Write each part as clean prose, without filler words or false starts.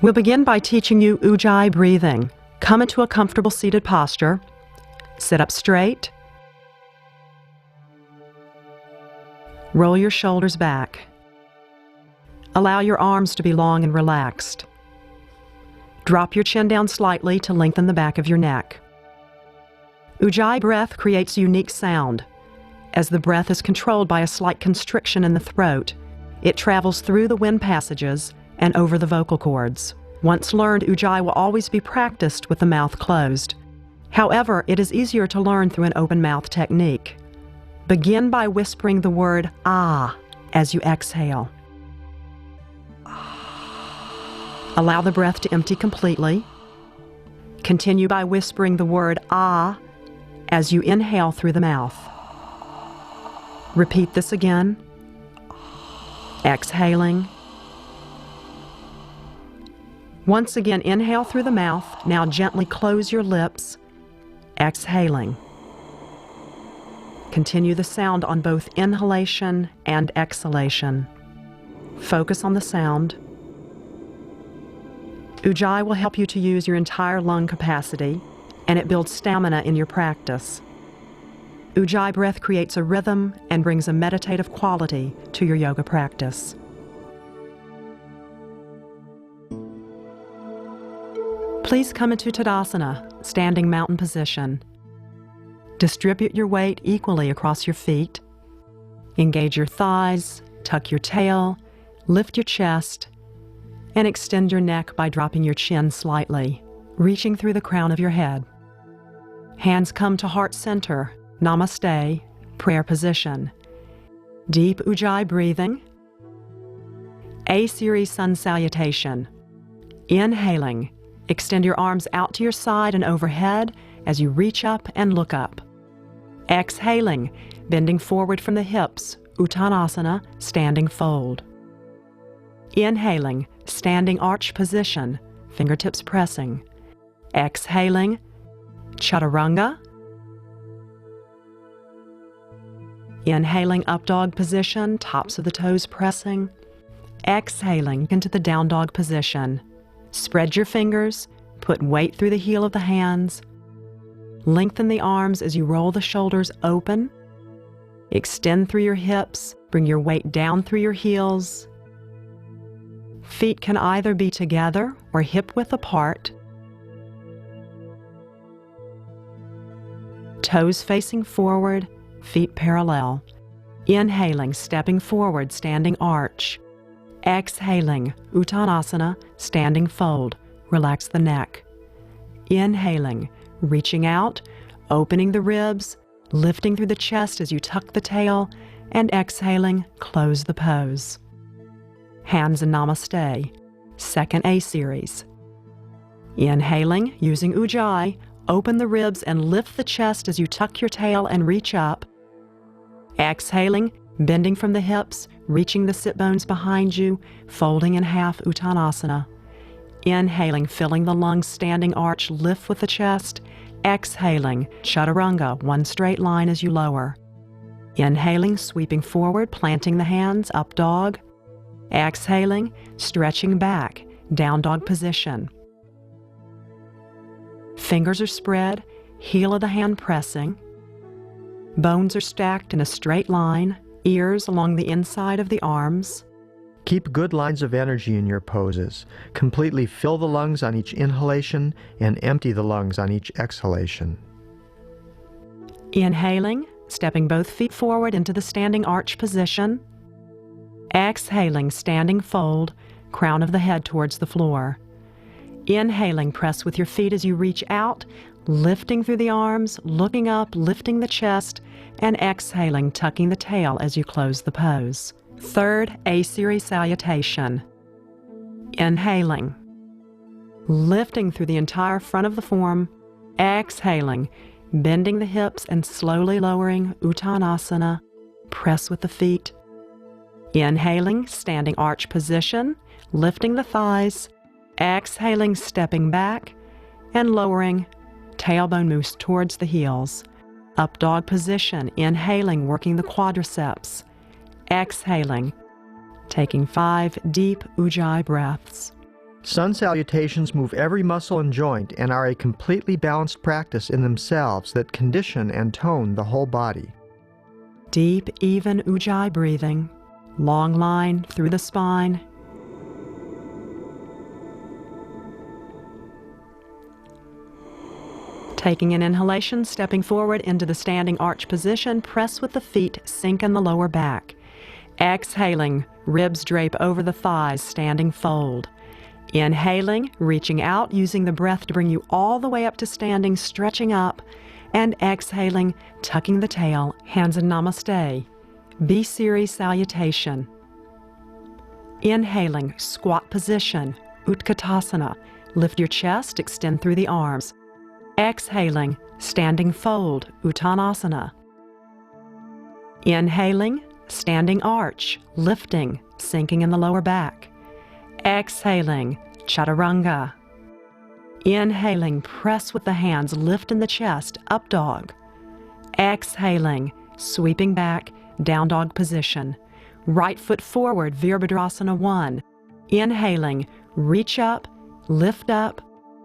We'll begin by teaching you Ujjayi breathing. Come into a comfortable seated posture. Sit up straight. Roll your shoulders back. Allow your arms to be long and relaxed. Drop your chin down slightly to lengthen the back of your neck. Ujjayi breath creates a unique sound. As the breath is controlled by a slight constriction in the throat, it travels through the wind passages and over the vocal cords. Once learned, Ujjayi will always be practiced with the mouth closed. However, it is easier to learn through an open mouth technique. Begin by whispering the word ah as you exhale. Allow the breath to empty completely. Continue by whispering the word ah as you inhale through the mouth. Repeat this again. Exhaling. Once again, inhale through the mouth. Now gently close your lips. Exhaling. Continue the sound on both inhalation and exhalation. Focus on the sound. Ujjayi will help you to use your entire lung capacity, and it builds stamina in your practice. Ujjayi breath creates a rhythm and brings a meditative quality to your yoga practice. Please come into Tadasana, standing mountain position. Distribute your weight equally across your feet. Engage your thighs, tuck your tail, lift your chest, and extend your neck by dropping your chin slightly, reaching through the crown of your head. Hands come to heart center, Namaste, prayer position. Deep Ujjayi breathing. A-series sun salutation. Inhaling, extend your arms out to your side and overhead as you reach up and look up. Exhaling, bending forward from the hips, Uttanasana, standing fold. Inhaling, standing arch position, fingertips pressing. Exhaling, Chaturanga. Inhaling, up dog position, tops of the toes pressing. Exhaling into the down dog position. Spread your fingers, put weight through the heel of the hands. Lengthen the arms as you roll the shoulders open. Extend through your hips, bring your weight down through your heels. Feet can either be together or hip-width apart. Toes facing forward, feet parallel. Inhaling, stepping forward, standing arch. Exhaling, Uttanasana, standing fold. Relax the neck. Inhaling, reaching out, opening the ribs, lifting through the chest as you tuck the tail, and exhaling, close the pose. Hands in Namaste, second A-series. Inhaling, using Ujjayi, open the ribs and lift the chest as you tuck your tail and reach up. Exhaling, bending from the hips, reaching the sit bones behind you, folding in half Uttanasana. Inhaling, filling the lungs, standing arch, lift with the chest. Exhaling, Chaturanga, one straight line as you lower. Inhaling, sweeping forward, planting the hands, up dog. Exhaling, stretching back, down dog position. Fingers are spread, heel of the hand pressing. Bones are stacked in a straight line, ears along the inside of the arms. Keep good lines of energy in your poses. Completely fill the lungs on each inhalation and empty the lungs on each exhalation. Inhaling, stepping both feet forward into the standing arch position. Exhaling, standing fold, crown of the head towards the floor. Inhaling, press with your feet as you reach out, lifting through the arms, looking up, lifting the chest, and exhaling, tucking the tail as you close the pose. Third A-series salutation. Inhaling, lifting through the entire front of the form. Exhaling, bending the hips and slowly lowering Uttanasana. Press with the feet. Inhaling, standing arch position, lifting the thighs. Exhaling, stepping back and lowering, tailbone moves towards the heels. Up dog position, inhaling, working the quadriceps. Exhaling, taking 5 deep Ujjayi breaths. Sun salutations move every muscle and joint and are a completely balanced practice in themselves that condition and tone the whole body. Deep, even Ujjayi breathing. Long line through the spine. Taking an inhalation, stepping forward into the standing arch position, press with the feet, sink in the lower back. Exhaling, ribs drape over the thighs, standing fold. Inhaling, reaching out, using the breath to bring you all the way up to standing, stretching up. And exhaling, tucking the tail, hands in Namaste. B-series salutation. Inhaling, squat position, Utkatasana. Lift your chest, extend through the arms. Exhaling, standing fold, Uttanasana. Inhaling, standing arch, lifting, sinking in the lower back. Exhaling, Chaturanga. Inhaling, press with the hands, lift in the chest, up dog. Exhaling, sweeping back, down dog position. Right foot forward, Virabhadrasana 1. Inhaling, reach up, lift up,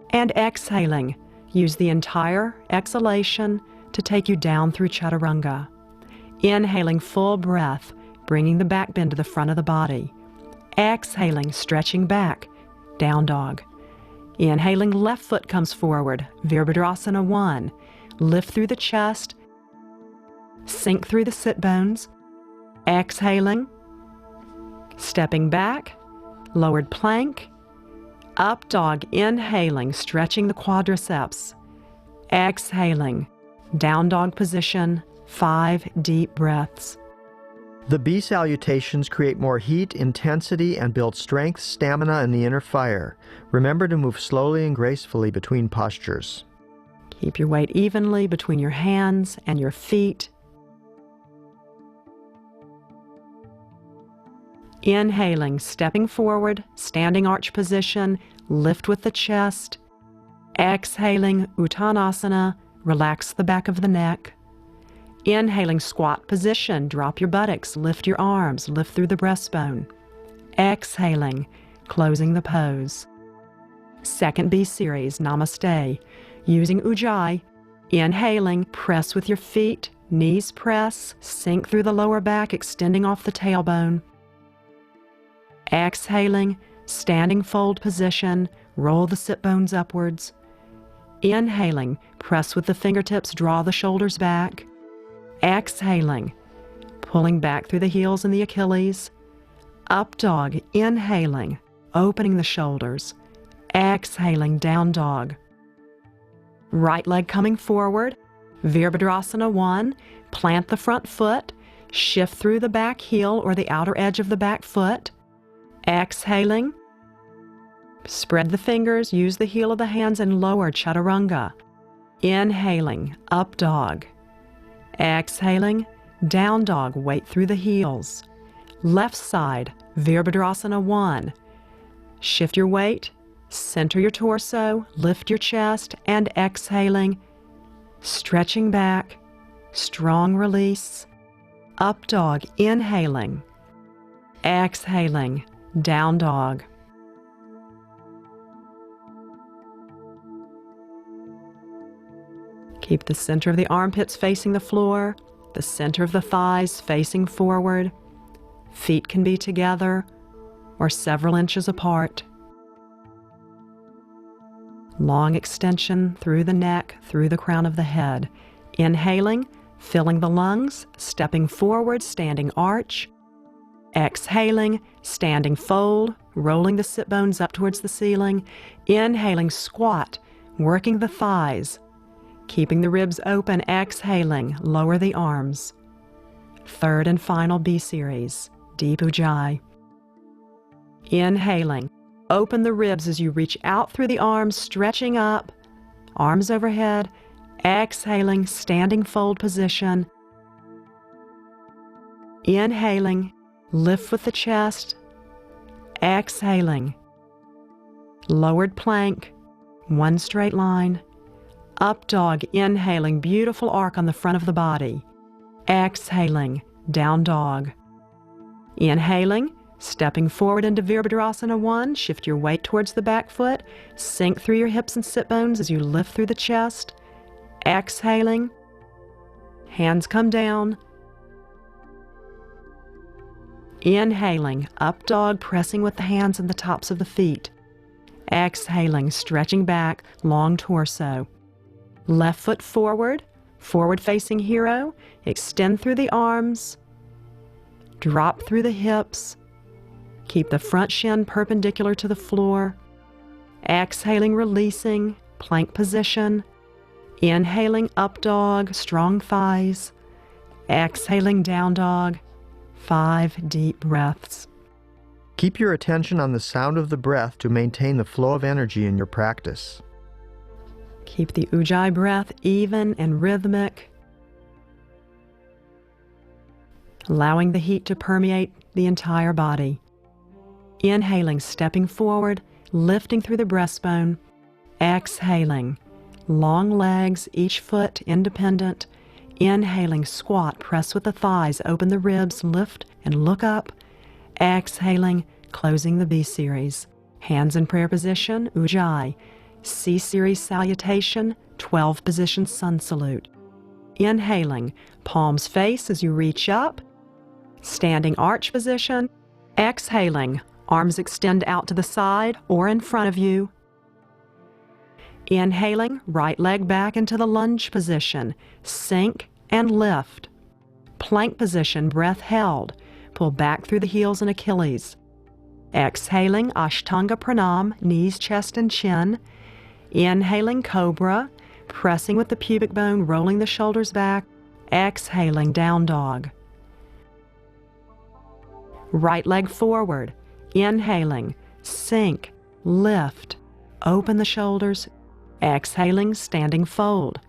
and exhaling. Use the entire exhalation to take you down through Chaturanga. Inhaling, full breath, bringing the back bend to the front of the body. Exhaling, stretching back, down dog. Inhaling, left foot comes forward, Virabhadrasana 1. Lift through the chest, sink through the sit bones. Exhaling, stepping back, lowered plank, up dog. Inhaling, stretching the quadriceps. Exhaling, down dog position, 5 deep breaths. The B salutations create more heat, intensity, and build strength, stamina, and the inner fire. Remember to move slowly and gracefully between postures. Keep your weight evenly between your hands and your feet. Inhaling, stepping forward, standing arch position, lift with the chest. Exhaling, Uttanasana, relax the back of the neck. Inhaling, squat position, drop your buttocks, lift your arms, lift through the breastbone. Exhaling, closing the pose. Second B series, Namaste. Using Ujjayi, inhaling, press with your feet, knees press, sink through the lower back, extending off the tailbone. Exhaling, standing fold position, roll the sit bones upwards. Inhaling, press with the fingertips, draw the shoulders back. Exhaling, pulling back through the heels and the Achilles. Up dog, inhaling, opening the shoulders. Exhaling, down dog. Right leg coming forward, Virabhadrasana 1. Plant the front foot, shift through the back heel or the outer edge of the back foot. Exhaling, spread the fingers, use the heel of the hands and lower Chaturanga. Inhaling, up dog. Exhaling, down dog, weight through the heels. Left side, Virabhadrasana 1. Shift your weight, center your torso, lift your chest, and exhaling, stretching back, strong release. Up dog, inhaling. Exhaling, down dog. Keep the center of the armpits facing the floor, the center of the thighs facing forward. Feet can be together or several inches apart. Long extension through the neck, through the crown of the head. Inhaling, filling the lungs, stepping forward, standing arch. Exhaling, standing fold, rolling the sit bones up towards the ceiling. Inhaling, squat, working the thighs. Keeping the ribs open, exhaling, lower the arms. Third and final B series, Deep Ujjayi. Inhaling, open the ribs as you reach out through the arms, stretching up, arms overhead. Exhaling, standing fold position. Inhaling, lift with the chest. Exhaling, lowered plank, one straight line. Up dog, inhaling, beautiful arc on the front of the body. Exhaling, down dog. Inhaling, Stepping forward into Virabhadrasana 1, shift your weight towards the back foot, sink through your hips and sit bones as you lift through the chest. Exhaling, hands come down. Inhaling, up dog, pressing with the hands and the tops of the feet. Exhaling, stretching back, long torso. Left foot forward, forward facing hero, extend through the arms, drop through the hips, keep the front shin perpendicular to the floor. Exhaling, releasing, plank position. Inhaling, up dog, strong thighs. Exhaling, down dog. 5 deep breaths. Keep your attention on the sound of the breath to maintain the flow of energy in your practice. Keep the Ujjayi breath even and rhythmic, allowing the heat to permeate the entire body. Inhaling, stepping forward, lifting through the breastbone. Exhaling, long legs, each foot independent. Inhaling, squat, press with the thighs, open the ribs, lift and look up. Exhaling, closing the B series. Hands in prayer position, Ujjayi. C series salutation, 12 position sun salute. Inhaling, palms face as you reach up. Standing arch position. Exhaling, arms extend out to the side or in front of you. Inhaling, right leg back into the lunge position. Sink and lift. Plank position, breath held. Pull back through the heels and Achilles. Exhaling, Ashtanga Pranam, knees, chest, and chin. Inhaling, Cobra, pressing with the pubic bone, rolling the shoulders back. Exhaling, Down Dog. Right leg forward. Inhaling, sink, lift, open the shoulders. Exhaling, Standing Fold.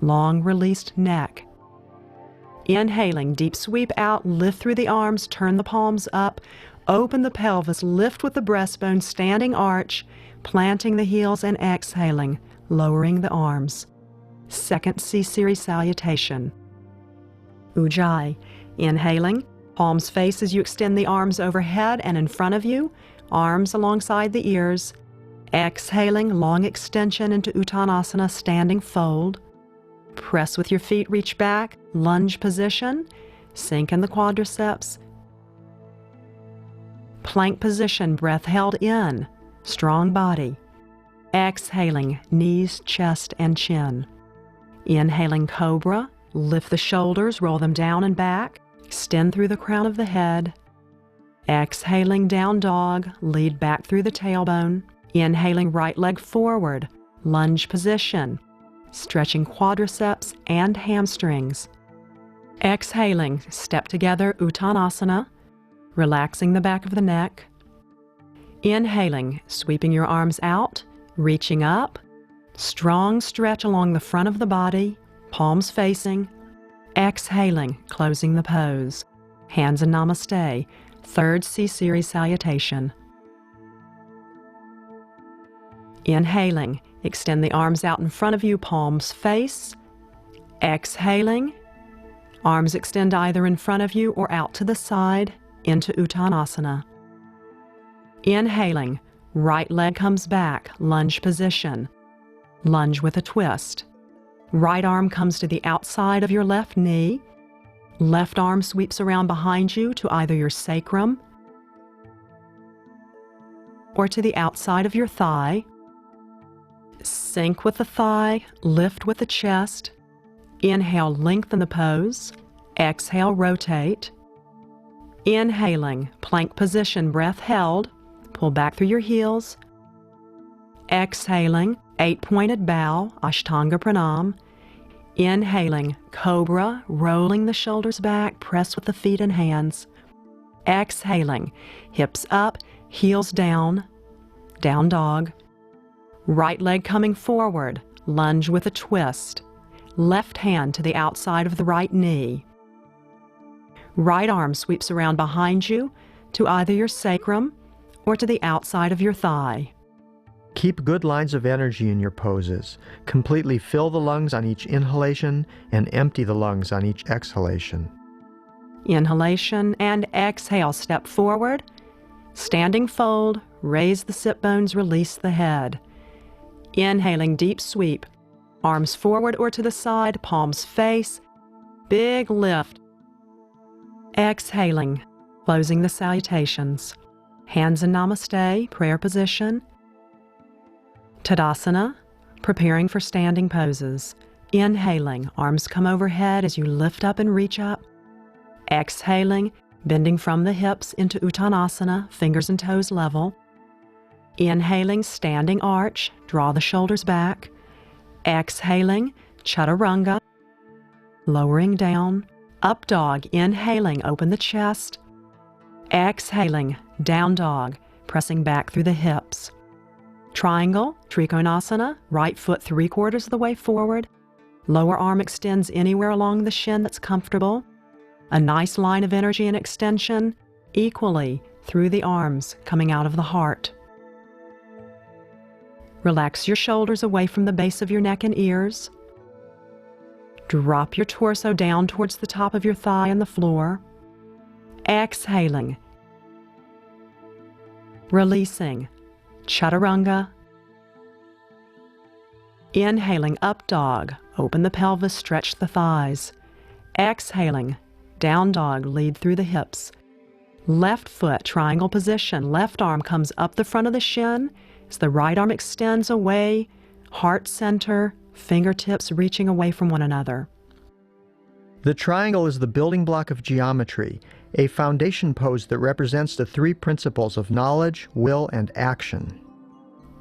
Long released neck. Inhaling, deep sweep out, lift through the arms, turn the palms up, open the pelvis, lift with the breastbone, standing arch, planting the heels and exhaling, lowering the arms. Second C-series salutation. Ujjayi. Inhaling, palms face as you extend the arms overhead and in front of you, arms alongside the ears. Exhaling, long extension into Uttanasana, standing fold. Press with your feet, reach back, lunge position, sink in the quadriceps. Plank position, breath held in, strong body. Exhaling, knees, chest, and chin. Inhaling, Cobra, lift the shoulders, roll them down and back, extend through the crown of the head. Exhaling, Down Dog, lead back through the tailbone. Inhaling, right leg forward, lunge position, stretching quadriceps and hamstrings. Exhaling, step together, Uttanasana, relaxing the back of the neck. Inhaling, sweeping your arms out, reaching up, strong stretch along the front of the body, palms facing. Exhaling, closing the pose. Hands in Namaste, third C-series salutation. Inhaling, extend the arms out in front of you, palms face. Exhaling, arms extend either in front of you or out to the side into Uttanasana. Inhaling, right leg comes back, lunge position. Lunge with a twist. Right arm comes to the outside of your left knee. Left arm sweeps around behind you to either your sacrum or to the outside of your thigh. Sink with the thigh, lift with the chest. Inhale, lengthen the pose. Exhale, rotate. Inhaling, plank position, breath held. Pull back through your heels. Exhaling, 8-pointed bow, Ashtanga Pranam. Inhaling, Cobra, rolling the shoulders back, press with the feet and hands. Exhaling, hips up, heels down, Down Dog. Right leg coming forward, lunge with a twist. Left hand to the outside of the right knee. Right arm sweeps around behind you to either your sacrum or to the outside of your thigh. Keep good lines of energy in your poses. Completely fill the lungs on each inhalation and empty the lungs on each exhalation. Inhalation and exhale, step forward. Standing fold, raise the sit bones, release the head. Inhaling, deep sweep. Arms forward or to the side, palms face. Big lift. Exhaling, closing the salutations. Hands in Namaste, prayer position. Tadasana, preparing for standing poses. Inhaling, arms come overhead as you lift up and reach up. Exhaling, bending from the hips into Uttanasana, fingers and toes level. Inhaling, standing arch, draw the shoulders back. Exhaling, Chaturanga, lowering down. Up dog, inhaling, open the chest. Exhaling, down dog, pressing back through the hips. Triangle, Trikonasana, right foot 3/4 of the way forward. Lower arm extends anywhere along the shin that's comfortable. A nice line of energy and extension, equally through the arms, coming out of the heart. Relax your shoulders away from the base of your neck and ears. Drop your torso down towards the top of your thigh and the floor. Exhaling. Releasing. Chaturanga. Inhaling, up dog. Open the pelvis, stretch the thighs. Exhaling. Down dog, lead through the hips. Left foot, triangle position. Left arm comes up the front of the shin as the right arm extends away, heart center, fingertips reaching away from one another. The triangle is the building block of geometry, a foundation pose that represents the three principles of knowledge, will, and action.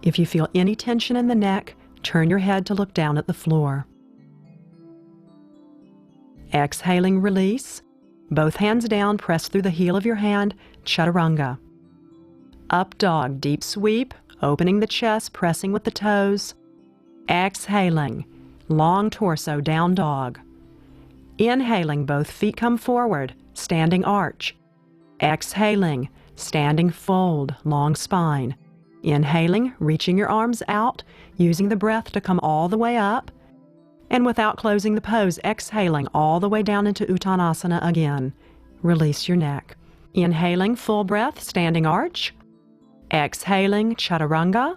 If you feel any tension in the neck, turn your head to look down at the floor. Exhaling, release. Both hands down, press through the heel of your hand, Chaturanga. Up dog, deep sweep, opening the chest, pressing with the toes. Exhaling, long torso, down dog. Inhaling, both feet come forward, standing arch. Exhaling, standing fold, long spine. Inhaling, reaching your arms out, using the breath to come all the way up. And without closing the pose, exhaling all the way down into Uttanasana again. Release your neck. Inhaling, full breath, standing arch. Exhaling, Chaturanga.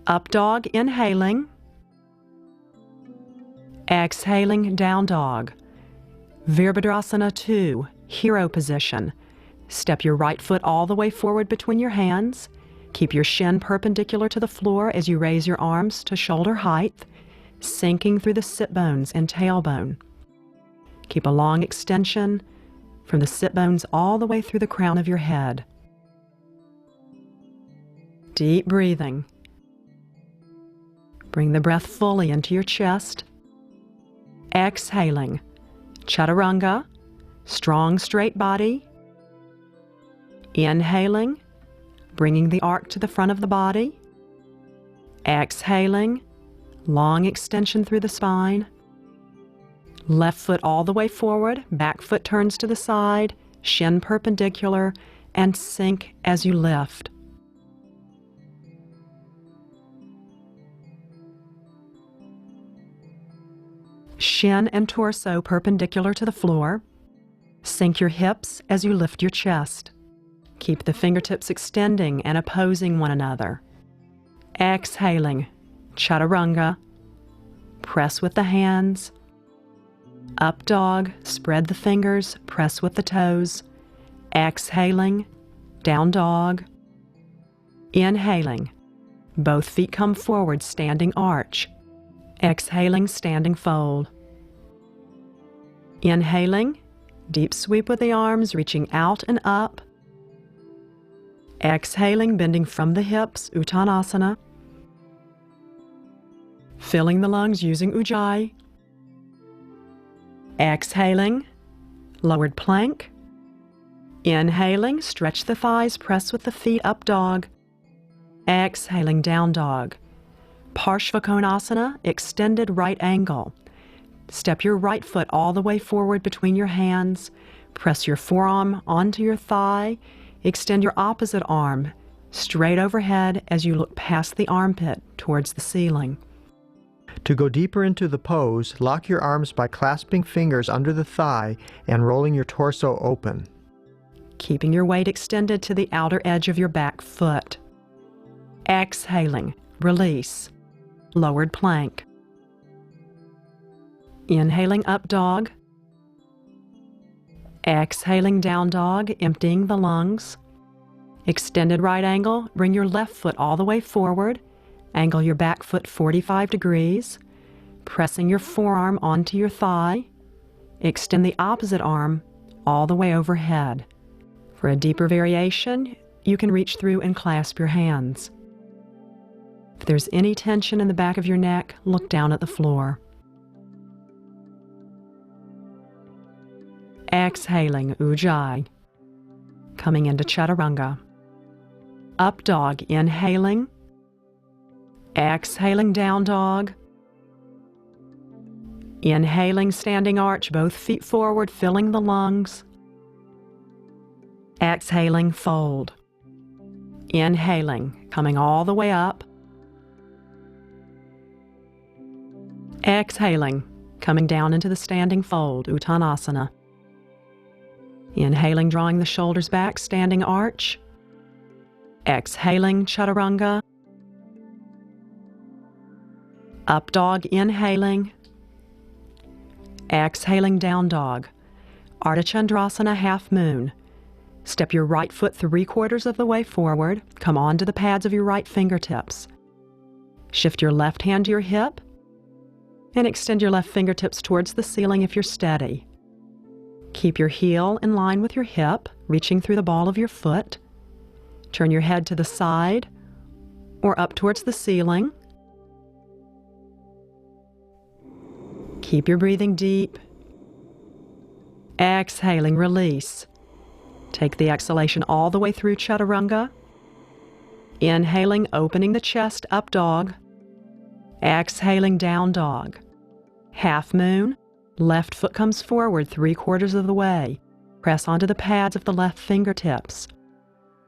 Up dog, inhaling. Exhaling, down dog. Virabhadrasana 2, hero position. Step your right foot all the way forward between your hands. Keep your shin perpendicular to the floor as you raise your arms to shoulder height, sinking through the sit bones and tailbone. Keep a long extension from the sit bones all the way through the crown of your head. Deep breathing. Bring the breath fully into your chest. Exhaling, Chaturanga, strong straight body. Inhaling, bringing the arc to the front of the body. Exhaling, long extension through the spine. Left foot all the way forward, back foot turns to the side, shin perpendicular, and sink as you lift. Shin and torso perpendicular to the floor. Sink your hips as you lift your chest. Keep the fingertips extending and opposing one another. Exhaling, Chaturanga. Press with the hands. Up dog, spread the fingers, press with the toes. Exhaling, down dog. Inhaling, both feet come forward, standing arch. Exhaling, standing fold. Inhaling, deep sweep with the arms, reaching out and up. Exhaling, bending from the hips, Uttanasana. Filling the lungs using Ujjayi. Exhaling, lowered plank. Inhaling, stretch the thighs, press with the feet, up dog. Exhaling, down dog. Parshvakonasana, extended right angle. Step your right foot all the way forward between your hands. Press your forearm onto your thigh. Extend your opposite arm straight overhead as you look past the armpit towards the ceiling. To go deeper into the pose, lock your arms by clasping fingers under the thigh and rolling your torso open. Keeping your weight extended to the outer edge of your back foot. Exhaling, release. Lowered plank. Inhaling up dog. Exhaling down dog, emptying the lungs. Extended right angle, bring your left foot all the way forward. Angle your back foot 45 degrees, pressing your forearm onto your thigh. Extend the opposite arm all the way overhead. For a deeper variation, you can reach through and clasp your hands. If there's any tension in the back of your neck, look down at the floor. Exhaling, Ujjayi. Coming into Chaturanga. Up dog, inhaling. Exhaling, down dog. Inhaling, standing arch, both feet forward, filling the lungs. Exhaling, fold. Inhaling, coming all the way up. Exhaling, coming down into the standing fold, Uttanasana. Inhaling, drawing the shoulders back, standing arch. Exhaling, Chaturanga. Up dog, inhaling. Exhaling, down dog. Ardha Chandrasana, half moon. Step your right foot 3/4 of the way forward. Come onto the pads of your right fingertips. Shift your left hand to your hip and extend your left fingertips towards the ceiling if you're steady. Keep your heel in line with your hip, reaching through the ball of your foot. Turn your head to the side or up towards the ceiling. Keep your breathing deep. Exhaling, release. Take the exhalation all the way through Chaturanga. Inhaling, opening the chest, up dog. Exhaling, down dog. Half moon. Left foot comes forward 3/4 of the way. Press onto the pads of the left fingertips.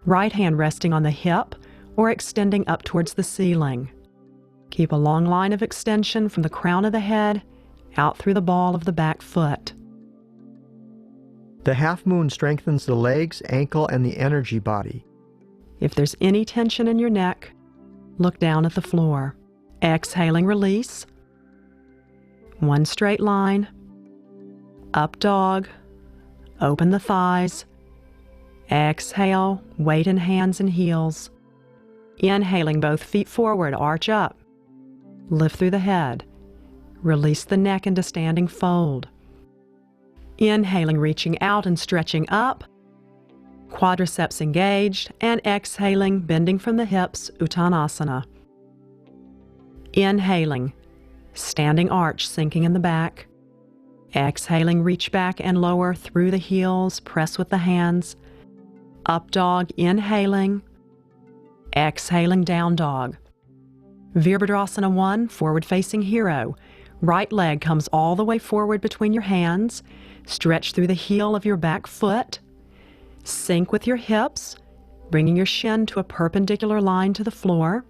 Right hand resting on the hip or extending up towards the ceiling. Keep a long line of extension from the crown of the head out through the ball of the back foot. The half moon strengthens the legs, ankle, and the energy body. If there's any tension in your neck, look down at the floor. Exhaling, release. One straight line. Up dog. Open the thighs. Exhale, weight in hands and heels. Inhaling, both feet forward, arch up. Lift through the head. Release the neck into standing fold. Inhaling, reaching out and stretching up. Quadriceps engaged, and exhaling, bending from the hips, Uttanasana. Inhaling, standing arch, sinking in the back. Exhaling, reach back and lower through the heels, press with the hands. Up dog, inhaling. Exhaling, down dog. Virabhadrasana 1, forward facing hero. Right leg comes all the way forward between your hands. Stretch through the heel of your back foot. Sink with your hips, bringing your shin to a perpendicular line to the floor.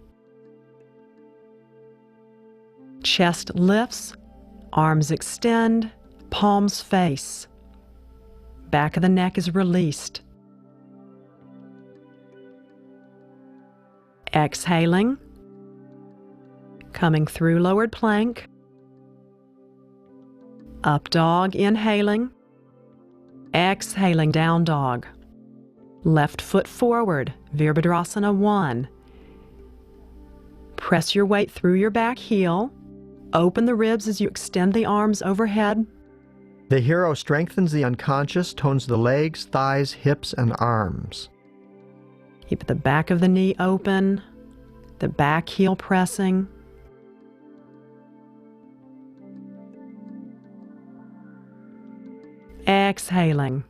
Chest lifts, arms extend, palms face. Back of the neck is released. Exhaling, coming through lowered plank. Up dog, inhaling. Exhaling, down dog. Left foot forward, Virabhadrasana 1. Press your weight through your back heel. Open the ribs as you extend the arms overhead. The hero strengthens the unconscious, tones the legs, thighs, hips, and arms. Keep the back of the knee open, the back heel pressing. Exhaling,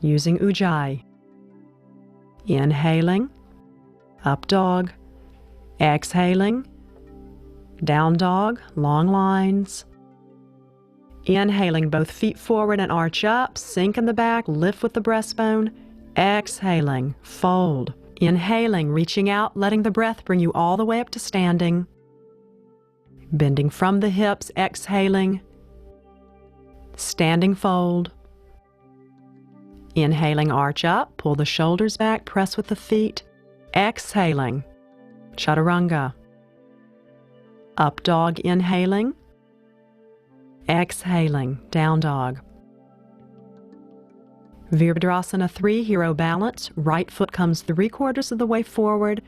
using Ujjayi. Inhaling, up dog. Exhaling, down dog, long lines. Inhaling, both feet forward and arch up, sink in the back, lift with the breastbone. Exhaling, fold. Inhaling, reaching out, letting the breath bring you all the way up to standing. Bending from the hips, exhaling. Standing fold. Inhaling, arch up, pull the shoulders back, press with the feet. Exhaling, chaturanga. Up dog, inhaling. Exhaling, down dog. Virabhadrasana 3, hero balance. Right foot comes 3/4 of the way forward.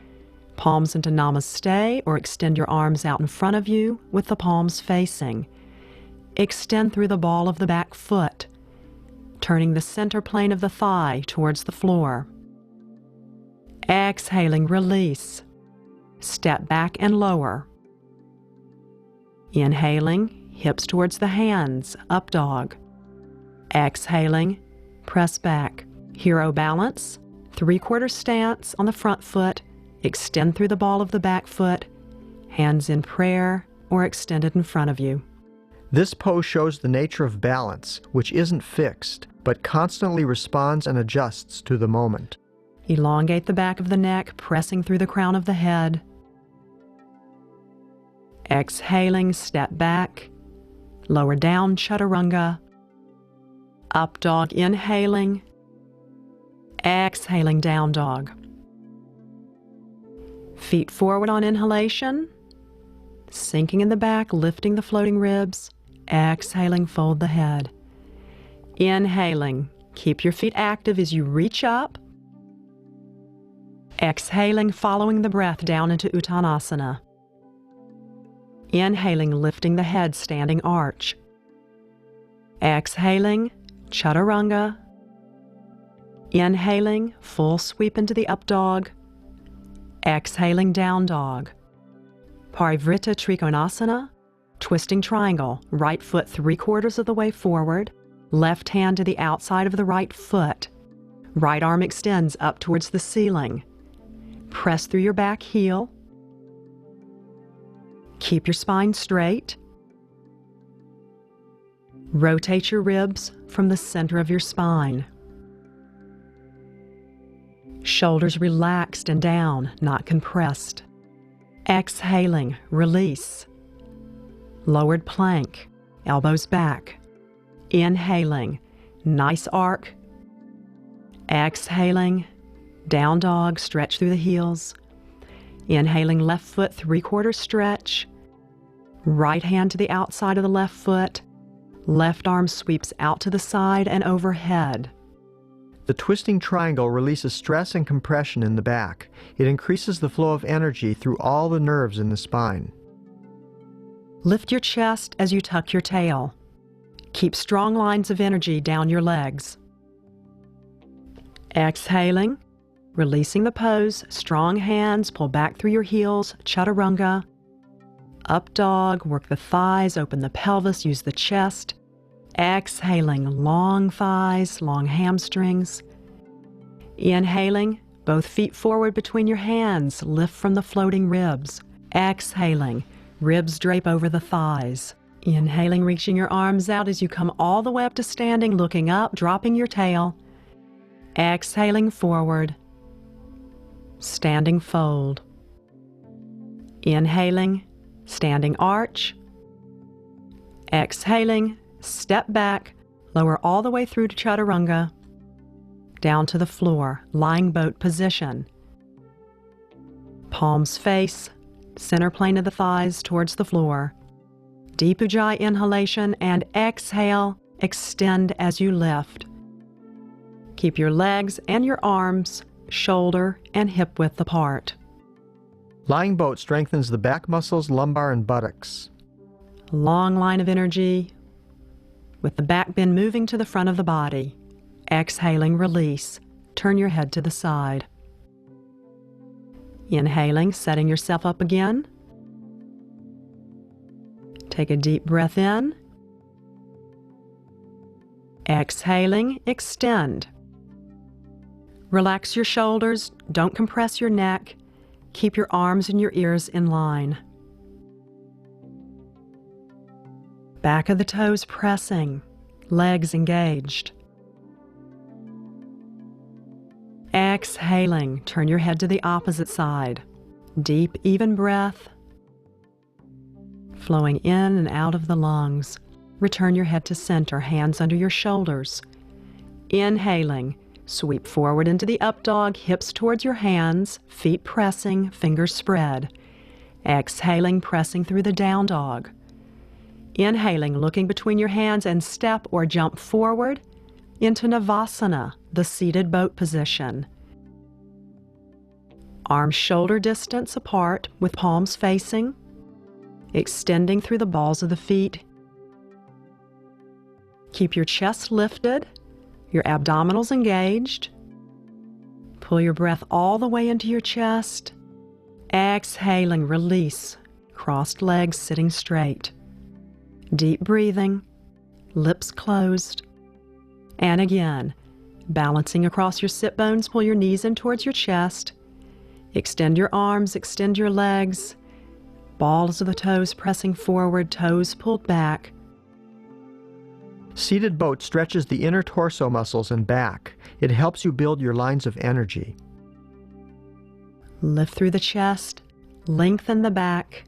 Palms into namaste, or extend your arms out in front of you with the palms facing. Extend through the ball of the back foot, turning the center plane of the thigh towards the floor. Exhaling, release. Step back and lower. Inhaling, hips towards the hands, up dog. Exhaling, press back. Hero balance, 3/4 stance on the front foot. Extend through the ball of the back foot, hands in prayer or extended in front of you. This pose shows the nature of balance, which isn't fixed, but constantly responds and adjusts to the moment. Elongate the back of the neck, pressing through the crown of the head. Exhaling, step back. Lower down, chaturanga. Up dog, inhaling. Exhaling, down dog. Feet forward on inhalation. Sinking in the back, lifting the floating ribs. Exhaling, fold the head. Inhaling, keep your feet active as you reach up. Exhaling, following the breath down into Uttanasana. Inhaling, lifting the head, standing arch. Exhaling, chaturanga. Inhaling, full sweep into the up dog. Exhaling, down dog. Parivrtta Trikonasana, twisting triangle, right foot 3/4 of the way forward, left hand to the outside of the right foot. Right arm extends up towards the ceiling. Press through your back heel. Keep your spine straight. Rotate your ribs from the center of your spine. Shoulders relaxed and down, not compressed. Exhaling, release. Lowered plank, elbows back. Inhaling, nice arc. Exhaling, down dog, stretch through the heels. Inhaling, left foot 3/4 stretch. Right hand to the outside of the left foot. Left arm sweeps out to the side and overhead. The twisting triangle releases stress and compression in the back. It increases the flow of energy through all the nerves in the spine. Lift your chest as you tuck your tail. Keep strong lines of energy down your legs. Exhaling, releasing the pose, strong hands, pull back through your heels, chaturanga. Up dog, work the thighs, open the pelvis, use the chest. Exhaling, long thighs, long hamstrings. Inhaling, both feet forward between your hands, lift from the floating ribs. Exhaling, ribs drape over the thighs. Inhaling, reaching your arms out as you come all the way up to standing, looking up, dropping your tail. Exhaling, forward. Standing fold. Inhaling, standing arch. Exhaling, step back, lower all the way through to chaturanga. Down to the floor, lying boat position. Palms face, center plane of the thighs towards the floor. Deep ujjayi inhalation and exhale, extend as you lift. Keep your legs and your arms shoulder and hip width apart. Lying boat strengthens the back muscles, lumbar, and buttocks. A long line of energy with the back bend moving to the front of the body. Exhaling, release. Turn your head to the side. Inhaling, setting yourself up again. Take a deep breath in. Exhaling, extend. Relax your shoulders, don't compress your neck. Keep your arms and your ears in line. Back of the toes pressing, legs engaged. Exhaling, turn your head to the opposite side. Deep, even breath. flowing in and out of the lungs. Return your head to center, hands under your shoulders. Inhaling, sweep forward into the up dog, hips towards your hands, feet pressing, fingers spread. Exhaling, pressing through the down dog. Inhaling, looking between your hands and step or jump forward into Navasana, the seated boat position. Arms shoulder distance apart with palms facing, extending through the balls of the feet. Keep your chest lifted, your abdominals engaged. Pull your breath all the way into your chest. Exhaling, release, crossed legs sitting straight. Deep breathing, lips closed. And again, balancing across your sit bones, pull your knees in towards your chest. Extend your arms, extend your legs. Balls of the toes pressing forward, toes pulled back. Seated boat stretches the inner torso muscles and back. It helps you build your lines of energy. Lift through the chest, lengthen the back.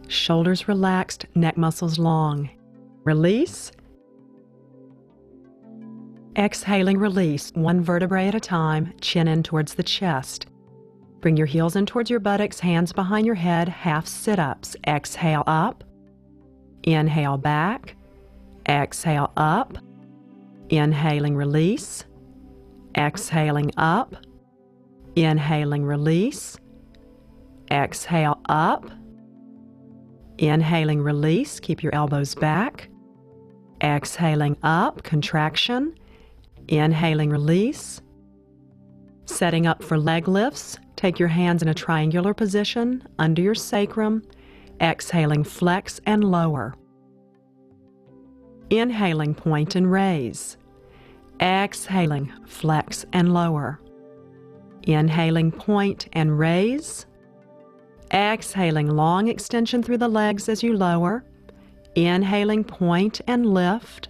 Shoulders relaxed, neck muscles long. Release. Exhaling, release, one vertebrae at a time, chin in towards the chest. Bring your heels in towards your buttocks, hands behind your head, half sit-ups. Exhale up. Inhale back. Exhale up. Inhaling, release. Exhaling up. Inhaling, release. Exhale up. Inhaling, release. Keep your elbows back. Exhaling up, contraction. Inhaling, release. Setting up for leg lifts. Take your hands in a triangular position under your sacrum. Exhaling, flex and lower. Inhaling, point and raise. Exhaling, flex and lower. Inhaling, point and raise. Exhaling, long extension through the legs as you lower. Inhaling, point and lift.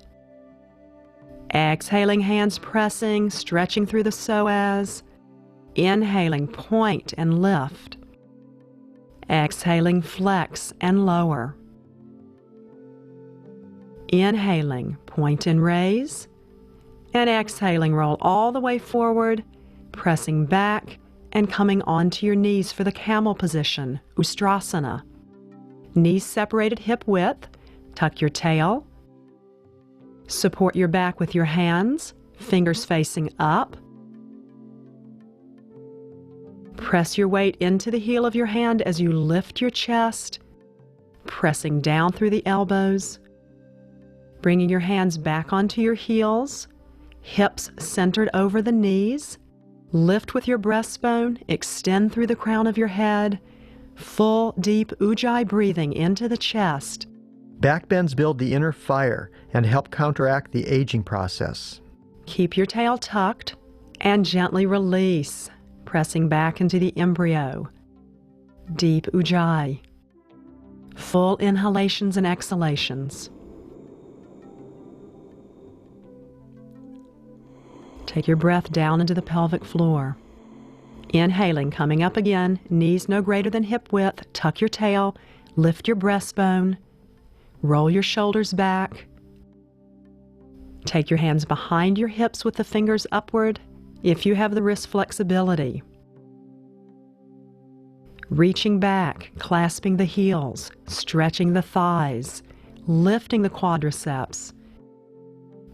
Exhaling, hands pressing, stretching through the psoas. Inhaling, point and lift. Exhaling, flex and lower. Inhaling, point and raise. And exhaling, roll all the way forward, pressing back and coming onto your knees for the camel position, Ustrasana. Knees separated hip width, tuck your tail. Support your back with your hands, fingers facing up. Press your weight into the heel of your hand as you lift your chest, pressing down through the elbows. Bringing your hands back onto your heels, hips centered over the knees. Lift with your breastbone, extend through the crown of your head. Full, deep Ujjayi breathing into the chest. Backbends build the inner fire and help counteract the aging process. Keep your tail tucked and gently release, pressing back into the embryo. Deep Ujjayi. Full inhalations and exhalations. Take your breath down into the pelvic floor. Inhaling, coming up again, knees no greater than hip width, tuck your tail, lift your breastbone, roll your shoulders back. Take your hands behind your hips with the fingers upward if you have the wrist flexibility. Reaching back, clasping the heels, stretching the thighs, lifting the quadriceps.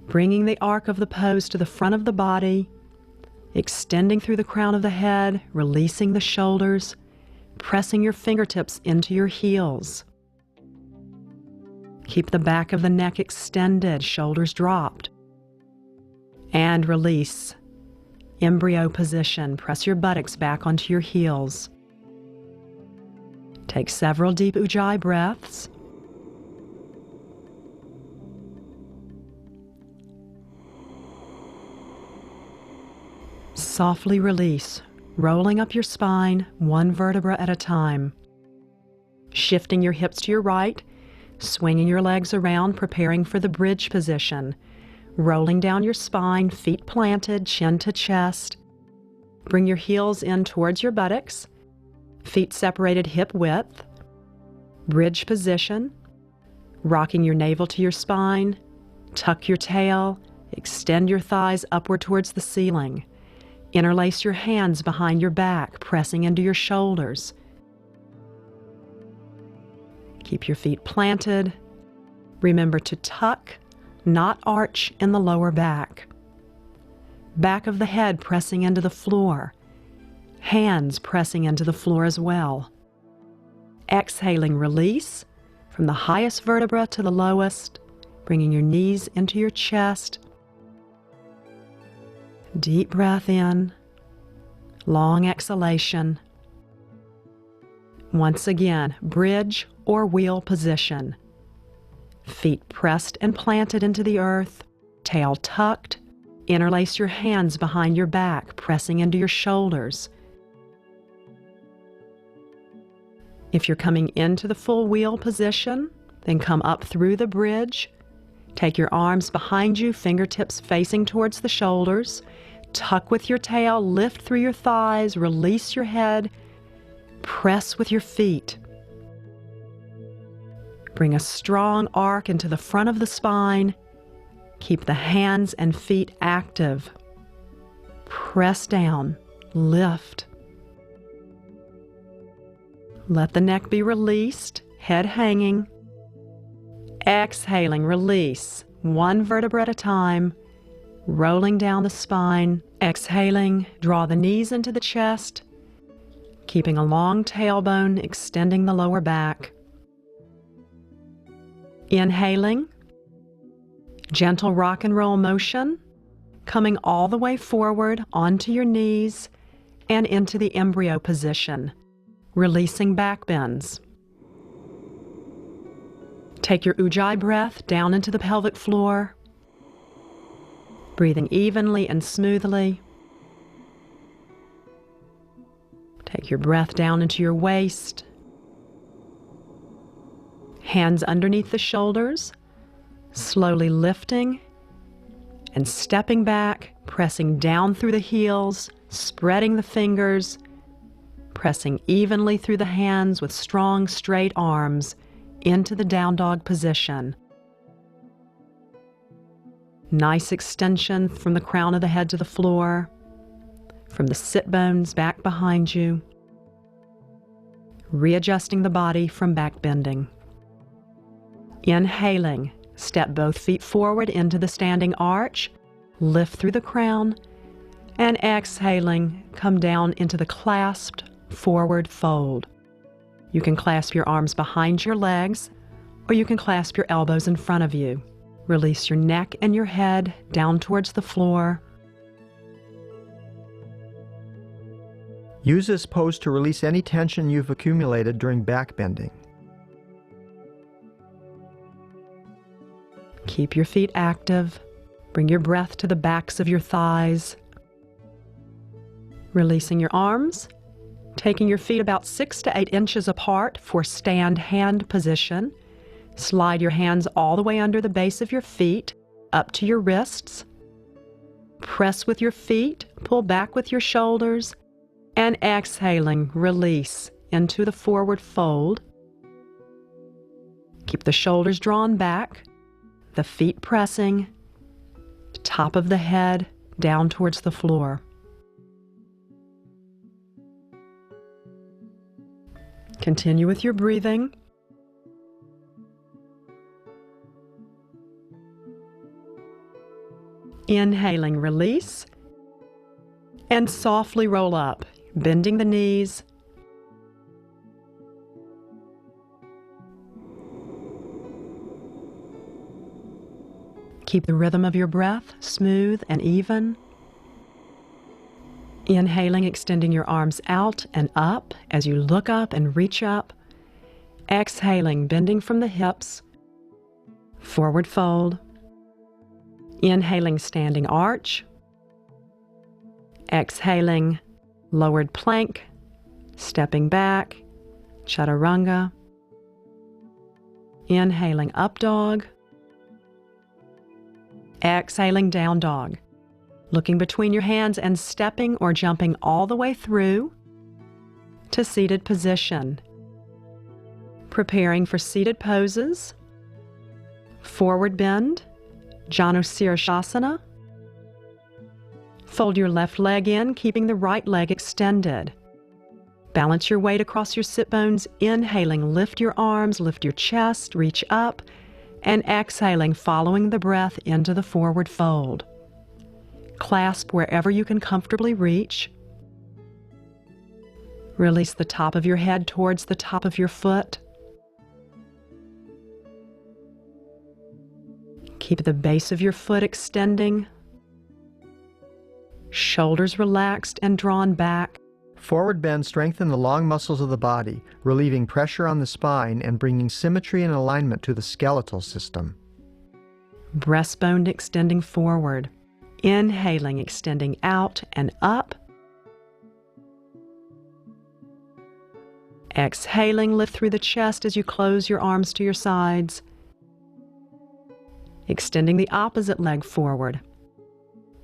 Bringing the arc of the pose to the front of the body, extending through the crown of the head, releasing the shoulders, pressing your fingertips into your heels. Keep the back of the neck extended, shoulders dropped. And release. Embryo position, press your buttocks back onto your heels. Take several deep Ujjayi breaths. Softly release, rolling up your spine, one vertebra at a time. Shifting your hips to your right, swinging your legs around, preparing for the bridge position. Rolling down your spine, feet planted, chin to chest. Bring your heels in towards your buttocks. Feet separated hip width. Bridge position. Rocking your navel to your spine. Tuck your tail. Extend your thighs upward towards the ceiling. Interlace your hands behind your back, pressing into your shoulders. Keep your feet planted. Remember to tuck, not arch in the lower back. Back of the head pressing into the floor. Hands pressing into the floor as well. Exhaling, release from the highest vertebra to the lowest, bringing your knees into your chest. Deep breath in, long exhalation. Once again, bridge or wheel position. Feet pressed and planted into the earth, tail tucked. Interlace your hands behind your back, pressing into your shoulders. If you're coming into the full wheel position, then come up through the bridge. Take your arms behind you, fingertips facing towards the shoulders. Tuck with your tail, lift through your thighs, release your head. Press with your feet. Bring a strong arc into the front of the spine. Keep the hands and feet active. Press down, lift. Let the neck be released, head hanging. Exhaling, release, one vertebra at a time, rolling down the spine. Exhaling, draw the knees into the chest, keeping a long tailbone, extending the lower back. Inhaling, gentle rock and roll motion, coming all the way forward onto your knees and into the embryo position, releasing back bends. Take your Ujjayi breath down into the pelvic floor, breathing evenly and smoothly. Take your breath down into your waist, hands underneath the shoulders, slowly lifting and stepping back, pressing down through the heels, spreading the fingers, pressing evenly through the hands with strong, straight arms into the down dog position. Nice extension from the crown of the head to the floor, from the sit bones back behind you. Readjusting the body from back bending. Inhaling, step both feet forward into the standing arch, lift through the crown, and exhaling, come down into the clasped forward fold. You can clasp your arms behind your legs, or you can clasp your elbows in front of you. Release your neck and your head down towards the floor. Use this pose to release any tension you've accumulated during back bending. Keep your feet active. Bring your breath to the backs of your thighs. Releasing your arms, taking your feet about 6 to 8 inches apart for stand hand position. Slide your hands all the way under the base of your feet, up to your wrists. Press with your feet, pull back with your shoulders, and exhaling, release into the forward fold. Keep the shoulders drawn back, the feet pressing, top of the head down towards the floor. Continue with your breathing. Inhaling, release, and softly roll up, bending the knees. Keep the rhythm of your breath smooth and even. Inhaling, extending your arms out and up as you look up and reach up. Exhaling, bending from the hips. Forward fold. Inhaling, standing arch. Exhaling, lowered plank. Stepping back, chaturanga. Inhaling, up dog. Exhaling, down dog. Looking between your hands and stepping or jumping all the way through. to seated position. Preparing for seated poses. Forward bend, Janushirashasana. Fold your left leg in, keeping the right leg extended. Balance your weight across your sit bones, inhaling, lift your arms, lift your chest, reach up, and exhaling, following the breath into the forward fold. Clasp wherever you can comfortably reach. Release the top of your head towards the top of your foot. Keep the base of your foot extending. Shoulders relaxed and drawn back. Forward bend strengthen the long muscles of the body, relieving pressure on the spine and bringing symmetry and alignment to the skeletal system. Breastbone extending forward. Inhaling, extending out and up. Exhaling, lift through the chest as you close your arms to your sides. Extending the opposite leg forward.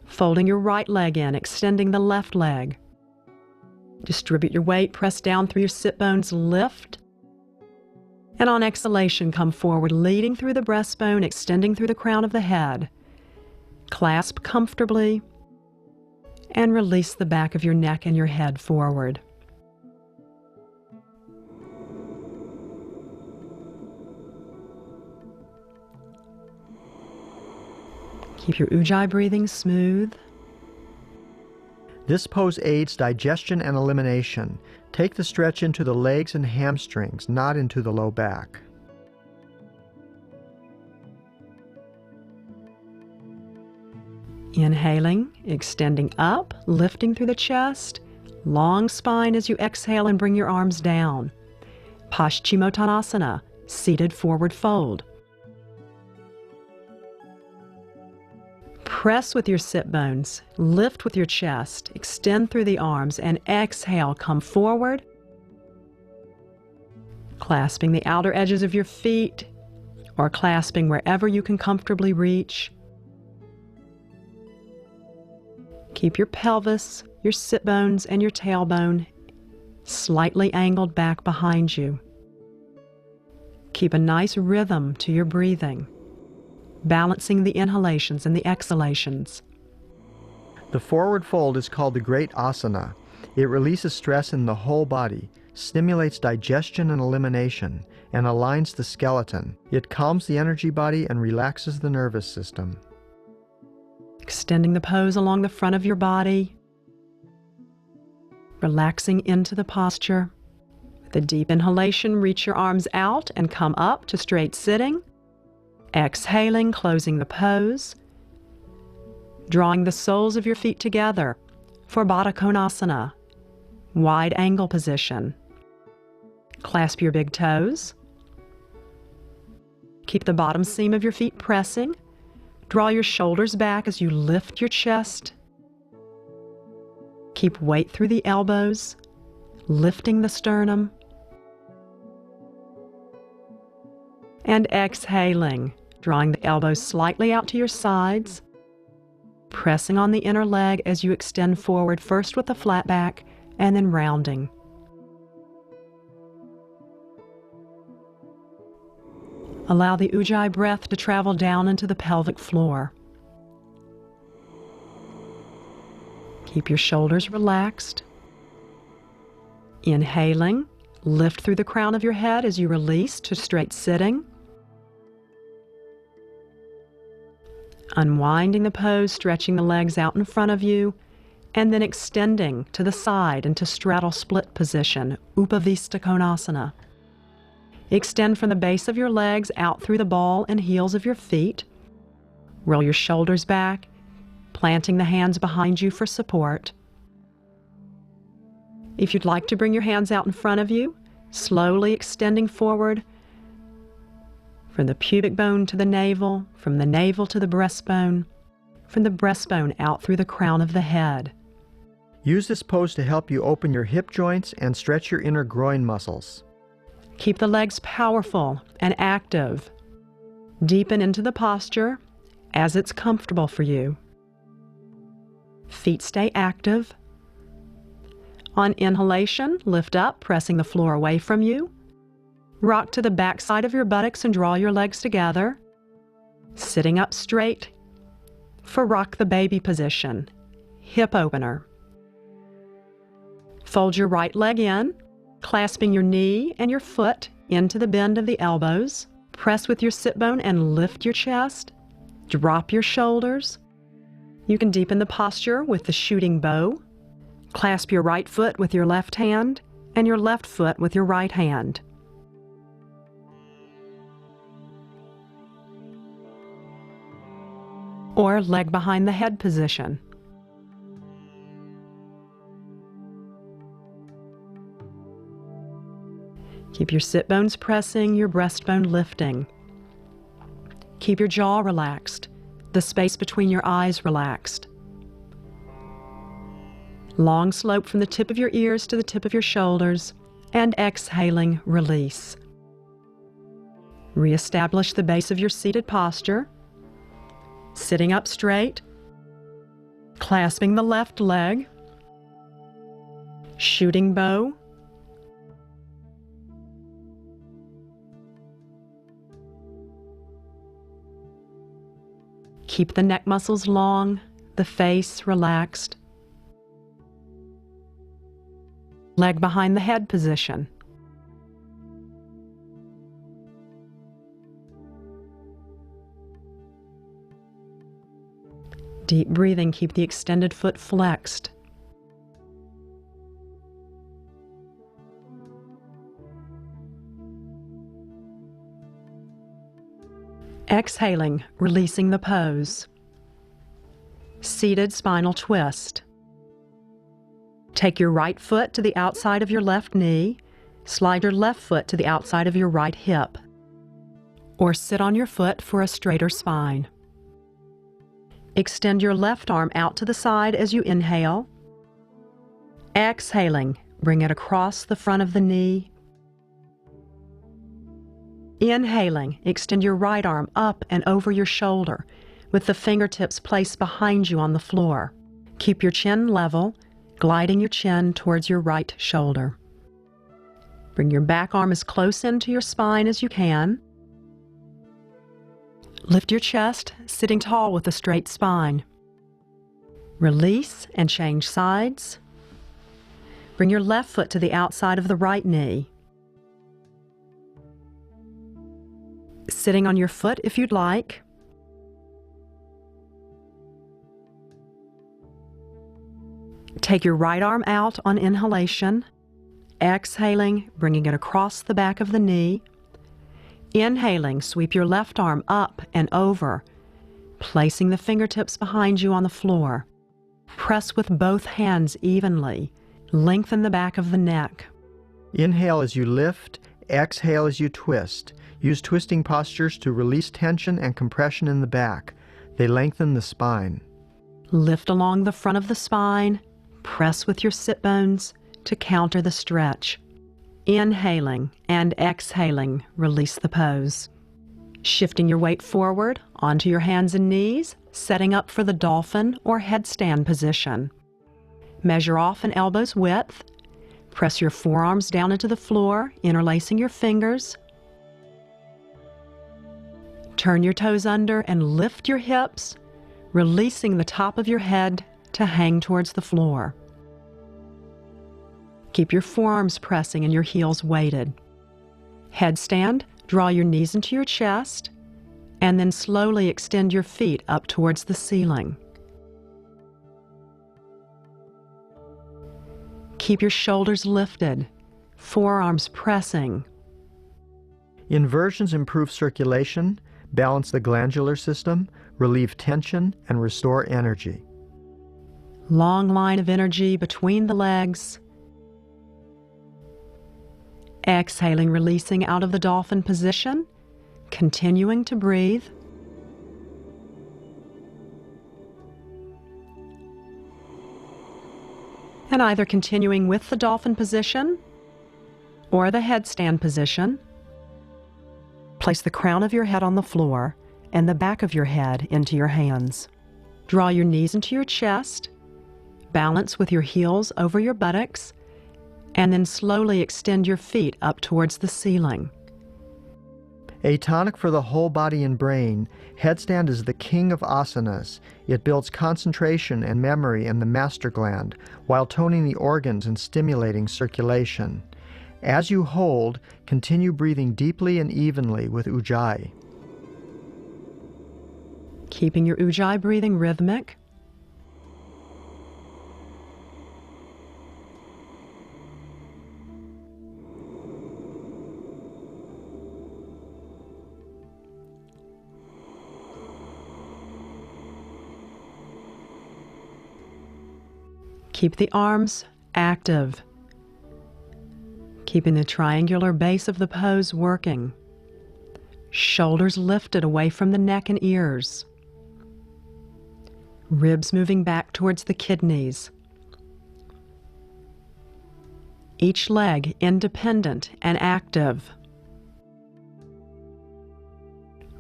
Folding your right leg in, extending the left leg. Distribute your weight, press down through your sit bones, lift. And on exhalation, come forward, leading through the breastbone, extending through the crown of the head. Clasp comfortably and release the back of your neck and your head forward. Keep your Ujjayi breathing smooth. This pose aids digestion and elimination. Take the stretch into the legs and hamstrings, not into the low back. Inhaling, extending up, lifting through the chest. Long spine as you exhale and bring your arms down. Paschimottanasana, seated forward fold. Press with your sit bones, lift with your chest, extend through the arms, and exhale, come forward. Clasping the outer edges of your feet, or clasping wherever you can comfortably reach. Keep your pelvis, your sit bones, and your tailbone slightly angled back behind you. Keep a nice rhythm to your breathing, balancing the inhalations and the exhalations. The forward fold is called the Great Asana. It releases stress in the whole body, stimulates digestion and elimination, and aligns the skeleton. It calms the energy body and relaxes the nervous system. Extending the pose along the front of your body, relaxing into the posture. With a deep inhalation, reach your arms out and come up to straight sitting. Exhaling, closing the pose, drawing the soles of your feet together for Baddha Konasana, wide angle position. Clasp your big toes. Keep the bottom seam of your feet pressing. Draw your shoulders back as you lift your chest. Keep weight through the elbows, lifting the sternum. And exhaling, drawing the elbows slightly out to your sides, pressing on the inner leg as you extend forward, first with the flat back and then rounding. Allow the Ujjayi breath to travel down into the pelvic floor. Keep your shoulders relaxed. Inhaling, lift through the crown of your head as you release to straight sitting. Unwinding the pose, stretching the legs out in front of you, and then extending to the side into straddle split position, Upavista Konasana. Extend from the base of your legs out through the ball and heels of your feet. Roll your shoulders back, planting the hands behind you for support. If you'd like to bring your hands out in front of you, slowly extending forward from the pubic bone to the navel, from the navel to the breastbone, from the breastbone out through the crown of the head. Use this pose to help you open your hip joints and stretch your inner groin muscles. Keep the legs powerful and active. Deepen into the posture as it's comfortable for you. Feet stay active. On inhalation, lift up, pressing the floor away from you. Rock to the back side of your buttocks and draw your legs together. Sitting up straight for rock the baby position, hip opener. Fold your right leg in, clasping your knee and your foot into the bend of the elbows. Press with your sit bone and lift your chest. Drop your shoulders. You can deepen the posture with the shooting bow. Clasp your right foot with your left hand and your left foot with your right hand. Or leg behind the head position. Keep your sit bones pressing, your breastbone lifting. Keep your jaw relaxed, the space between your eyes relaxed. Long slope from the tip of your ears to the tip of your shoulders, and exhaling, release. Reestablish the base of your seated posture. Sitting up straight, clasping the left leg, shooting bow, keep the neck muscles long, the face relaxed. Leg behind the head position. Deep breathing, keep the extended foot flexed. Exhaling, releasing the pose. Seated spinal twist. Take your right foot to the outside of your left knee. Slide your left foot to the outside of your right hip. Or sit on your foot for a straighter spine. Extend your left arm out to the side as you inhale. Exhaling, bring it across the front of the knee. Inhaling, extend your right arm up and over your shoulder with the fingertips placed behind you on the floor. Keep your chin level, gliding your chin towards your right shoulder. Bring your back arm as close into your spine as you can. Lift your chest, sitting tall with a straight spine. Release and change sides. Bring your left foot to the outside of the right knee. Sitting on your foot if you'd like. Take your right arm out on inhalation. Exhaling, bringing it across the back of the knee. Inhaling, sweep your left arm up and over, placing the fingertips behind you on the floor. Press with both hands evenly. Lengthen the back of the neck. Inhale as you lift, exhale as you twist. Use twisting postures to release tension and compression in the back. They lengthen the spine. Lift along the front of the spine. Press with your sit bones to counter the stretch. Inhaling and exhaling, release the pose. Shifting your weight forward onto your hands and knees, setting up for the dolphin or headstand position. Measure off an elbow's width. Press your forearms down into the floor, interlacing your fingers. Turn your toes under and lift your hips, releasing the top of your head to hang towards the floor. Keep your forearms pressing and your heels weighted. Headstand, draw your knees into your chest, and then slowly extend your feet up towards the ceiling. Keep your shoulders lifted, forearms pressing. Inversions improve circulation, balance the glandular system, relieve tension, and restore energy. Long line of energy between the legs. Exhaling, releasing out of the dolphin position, continuing to breathe. And either continuing with the dolphin position or the headstand position. Place the crown of your head on the floor and the back of your head into your hands. Draw your knees into your chest. Balance with your heels over your buttocks, And then slowly extend your feet up towards the ceiling. A tonic for the whole body and brain, headstand is the king of asanas. It builds concentration and memory in the master gland while toning the organs and stimulating circulation. As you hold, continue breathing deeply and evenly with ujjayi. Keeping your ujjayi breathing rhythmic. Keep the arms active, keeping the triangular base of the pose working. Shoulders lifted away from the neck and ears. Ribs moving back towards the kidneys. Each leg independent and active.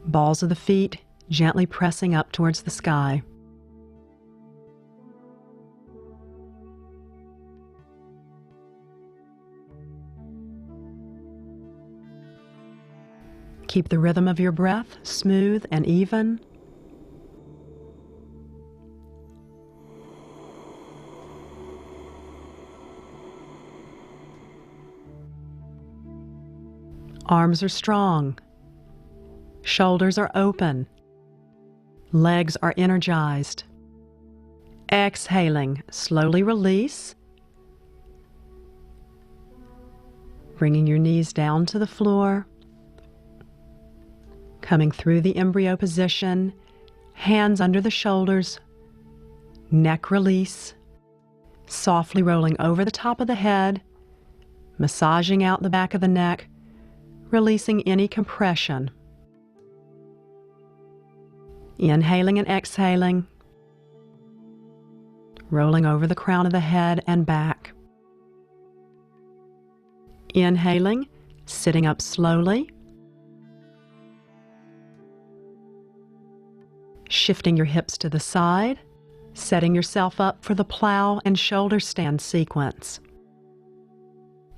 Balls of the feet gently pressing up towards the sky. Keep the rhythm of your breath smooth and even. Arms are strong. Shoulders are open. Legs are energized. Exhaling, slowly release. Bringing your knees down to the floor. Coming through the embryo position, hands under the shoulders, neck release, softly rolling over the top of the head, massaging out the back of the neck, releasing any compression. Inhaling and exhaling, rolling over the crown of the head and back. Inhaling, sitting up slowly, shifting your hips to the side, setting yourself up for the plow and shoulder stand sequence.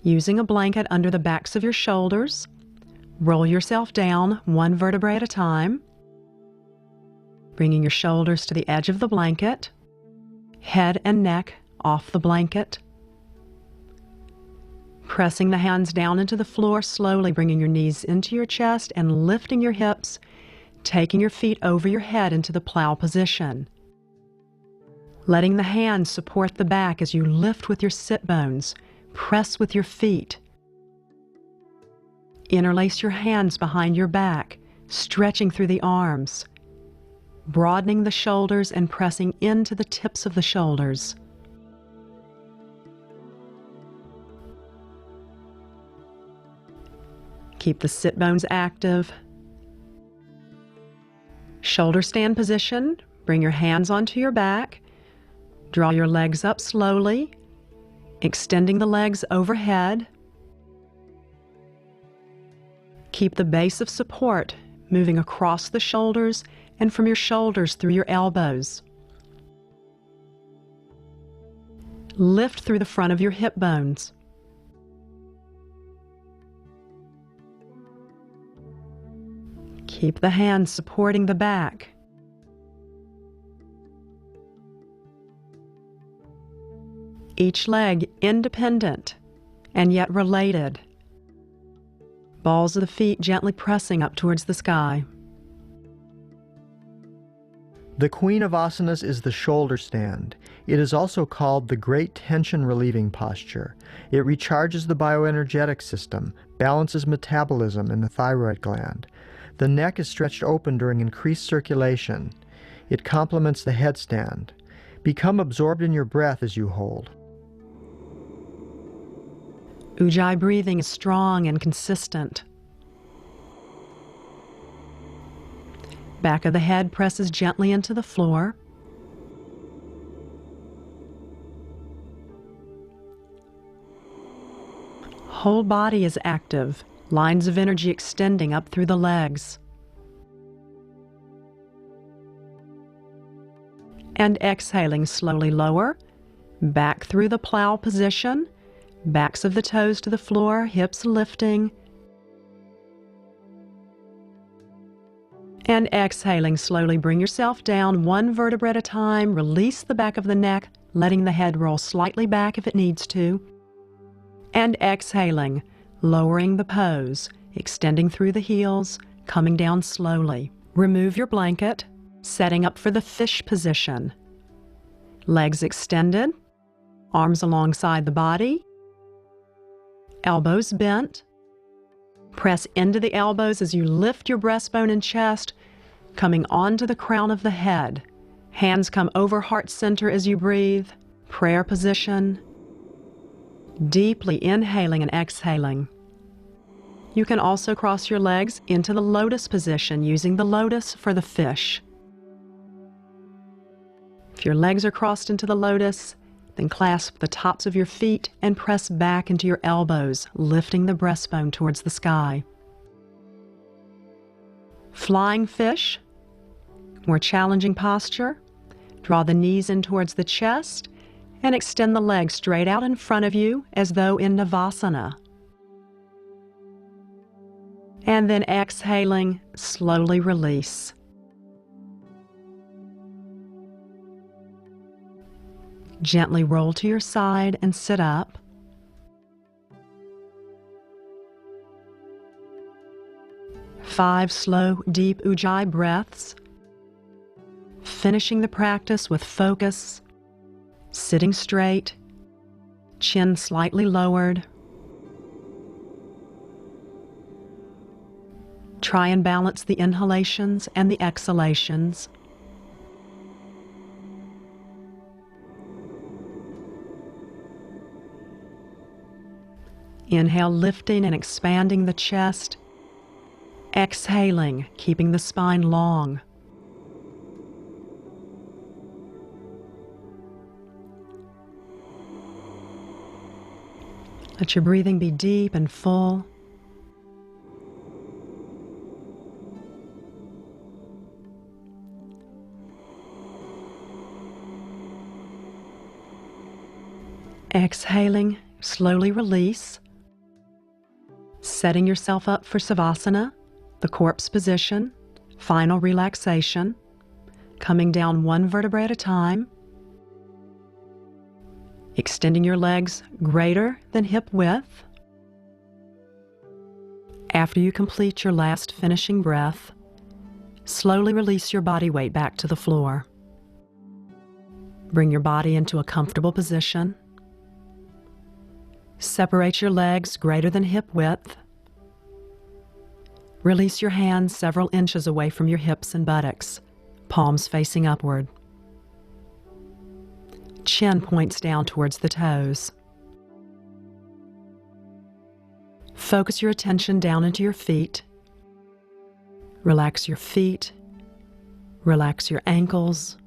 Using a blanket under the backs of your shoulders, roll yourself down one vertebrae at a time, bringing your shoulders to the edge of the blanket, head and neck off the blanket. Pressing the hands down into the floor, slowly bringing your knees into your chest and lifting your hips, taking your feet over your head into the plow position. Letting the hands support the back as you lift with your sit bones, press with your feet. Interlace your hands behind your back, stretching through the arms, broadening the shoulders and pressing into the tips of the shoulders. Keep the sit bones active. Shoulder stand position, bring your hands onto your back, draw your legs up slowly, extending the legs overhead. Keep the base of support moving across the shoulders and from your shoulders through your elbows. Lift through the front of your hip bones. Keep the hands supporting the back. Each leg independent and yet related. Balls of the feet gently pressing up towards the sky. The queen of asanas is the shoulder stand. It is also called the great tension relieving posture. It recharges the bioenergetic system, balances metabolism in the thyroid gland. The neck is stretched open during increased circulation. It complements the headstand. Become absorbed in your breath as you hold. Ujjayi breathing is strong and consistent. Back of the head presses gently into the floor. Whole body is active, lines of energy extending up through the legs. And exhaling slowly lower, back through the plow position, Backs of the toes to the floor, hips lifting. And exhaling, slowly bring yourself down one vertebra at a time. Release the back of the neck, letting the head roll slightly back if it needs to. And exhaling, lowering the pose, extending through the heels, coming down slowly. Remove your blanket, setting up for the fish position. Legs extended, arms alongside the body, elbows bent. Press into the elbows as you lift your breastbone and chest, coming onto the crown of the head. Hands come over heart center as you breathe. Prayer position. Deeply inhaling and exhaling. You can also cross your legs into the lotus position using the lotus for the fish. If your legs are crossed into the lotus, then clasp the tops of your feet and press back into your elbows, lifting the breastbone towards the sky. Flying fish, more challenging posture. Draw the knees in towards the chest and extend the legs straight out in front of you as though in Navasana. And then exhaling, slowly release. Gently roll to your side and sit up. Five slow, deep Ujjayi breaths. Finishing the practice with focus, sitting straight, chin slightly lowered. Try and balance the inhalations and the exhalations. Inhale, lifting and expanding the chest. Exhaling, keeping the spine long. Let your breathing be deep and full. Exhaling, slowly release. Setting yourself up for Savasana, the corpse position, final relaxation, coming down one vertebra at a time. Extending your legs greater than hip width. After you complete your last finishing breath, slowly release your body weight back to the floor. Bring your body into a comfortable position. Separate your legs greater than hip width. Release your hands several inches away from your hips and buttocks, palms facing upward. Chin points down towards the toes. Focus your attention down into your feet. Relax your feet. Relax your ankles.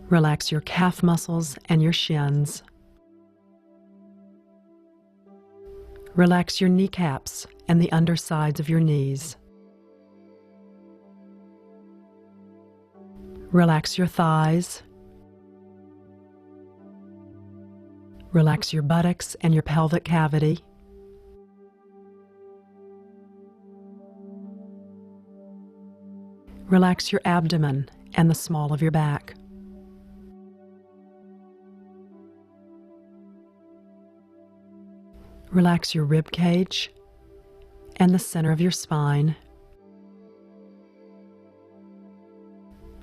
Relax your calf muscles and your shins. Relax your kneecaps and the undersides of your knees. Relax your thighs. Relax your buttocks and your pelvic cavity. Relax your abdomen and the small of your back. Relax your rib cage and the center of your spine.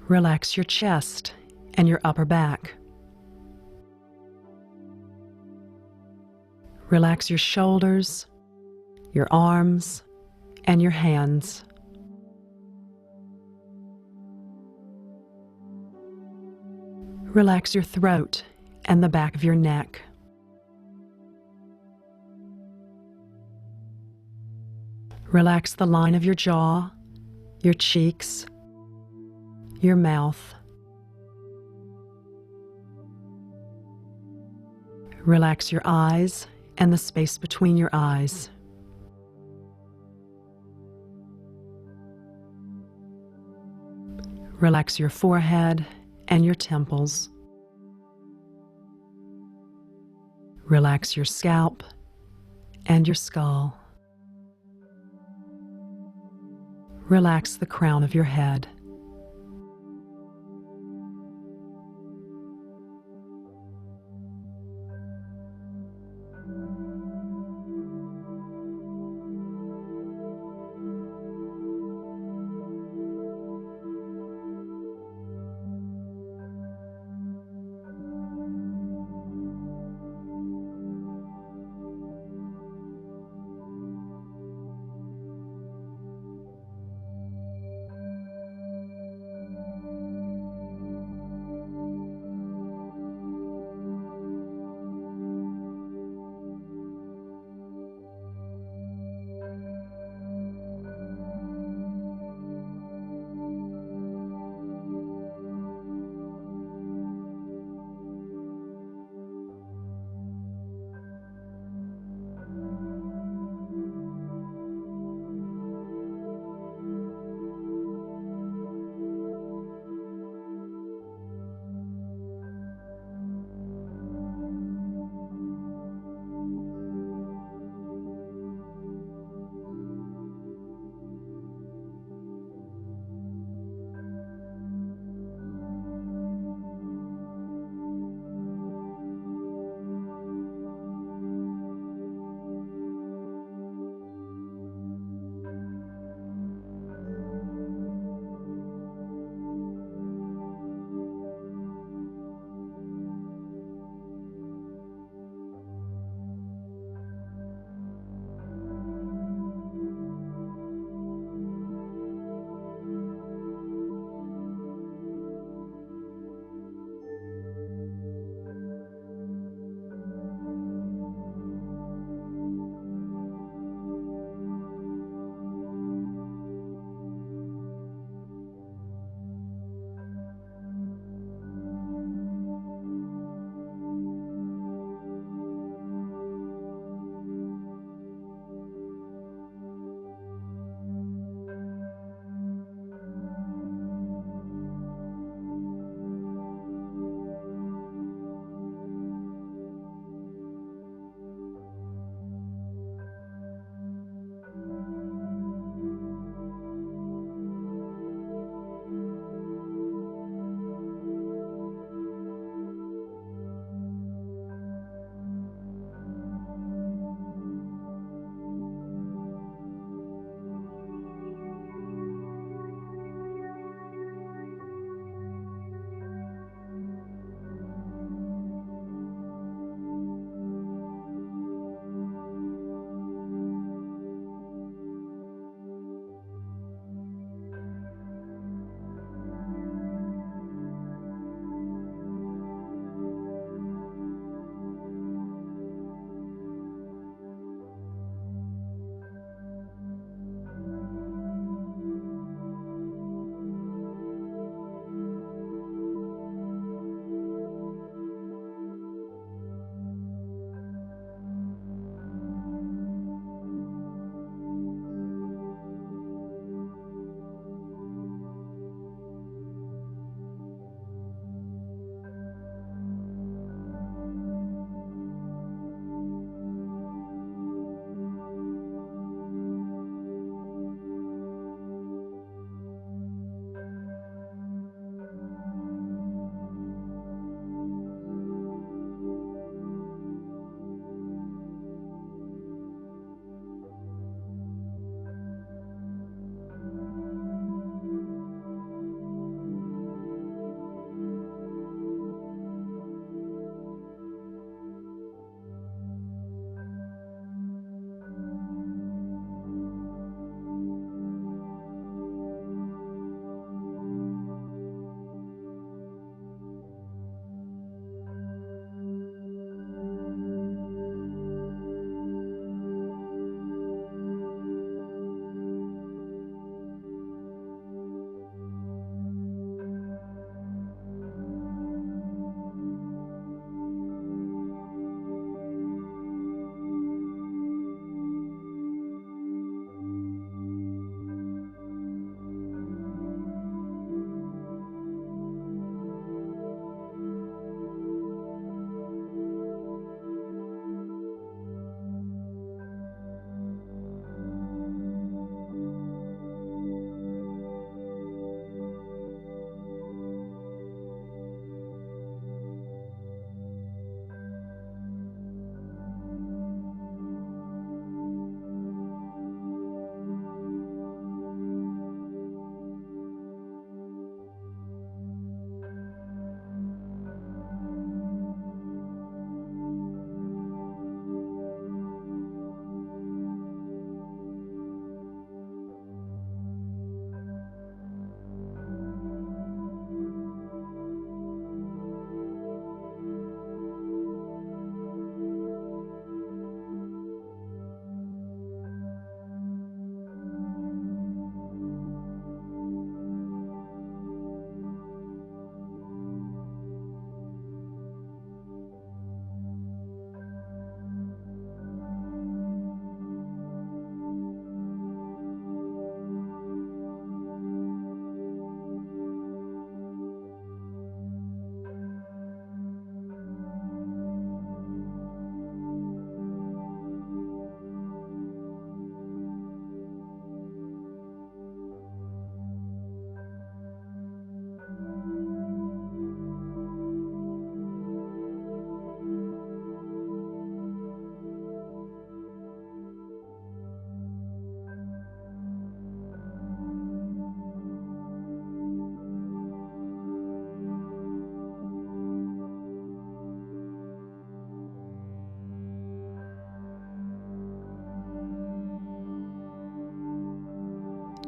Relax your chest and your upper back. Relax your shoulders, your arms, and your hands. Relax your throat and the back of your neck. Relax the line of your jaw, your cheeks, your mouth. Relax your eyes and the space between your eyes. Relax your forehead and your temples. Relax your scalp and your skull. Relax the crown of your head.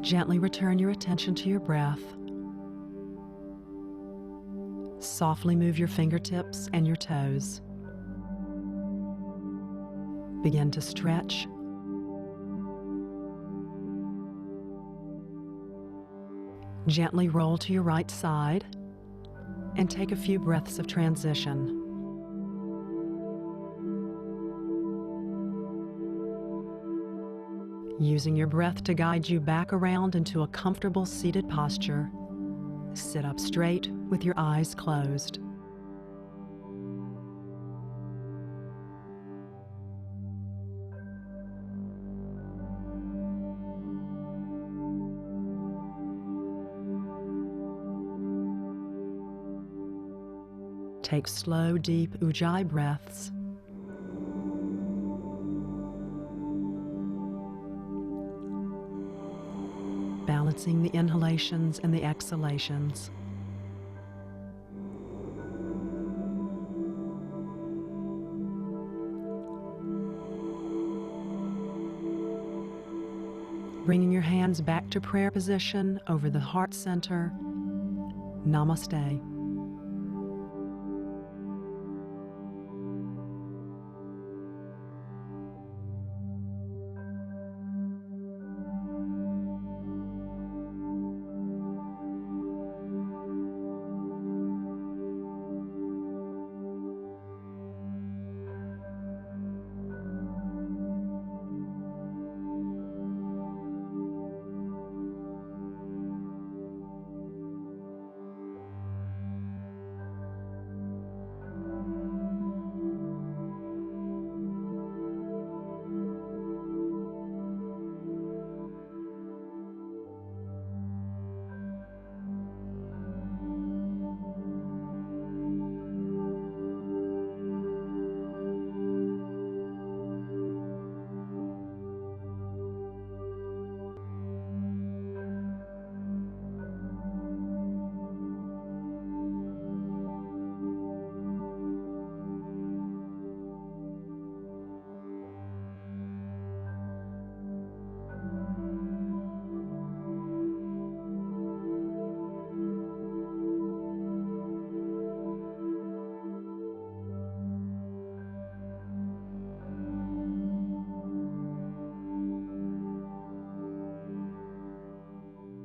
Gently return your attention to your breath. Softly move your fingertips and your toes. Begin to stretch. Gently roll to your right side and take a few breaths of transition. Using your breath to guide you back around into a comfortable seated posture, sit up straight with your eyes closed. Take slow, deep Ujjayi breaths. Balancing the inhalations and the exhalations. Bringing your hands back to prayer position over the heart center. Namaste.